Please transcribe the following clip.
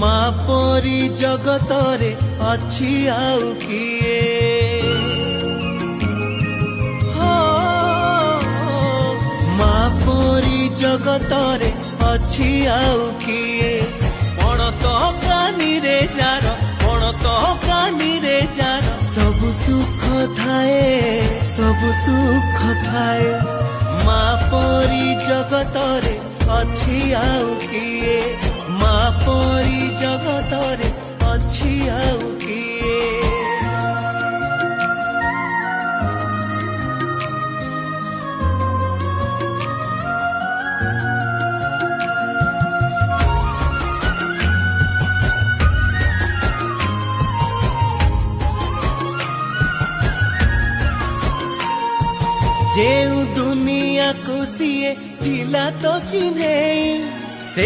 ମା ପରି ଜଗତରେ ଅଛି ଆଉ କିଏ? ମା ପରି ଜଗତରେ ଅଛି ଆଉ କିଏ? ପଣ ତ କାନିରେ ଯାର, ପଣ ତ କାନିରେ ଯାର, ସବୁ ସୁଖ ଥାଏ, ସବୁ ସୁଖ ଥାଏ। ମା ପରି ଜଗତରେ ଅଛି ଆଉ କିଏ? ମା ପରି ଜଗତରେ ଅଛି ଆଉ କିଏ? ଯେଉଁ ଦୁନିଆକୁ ସିଏ ଥିଲା ତ ଚିହ୍ନେଇ, ସେ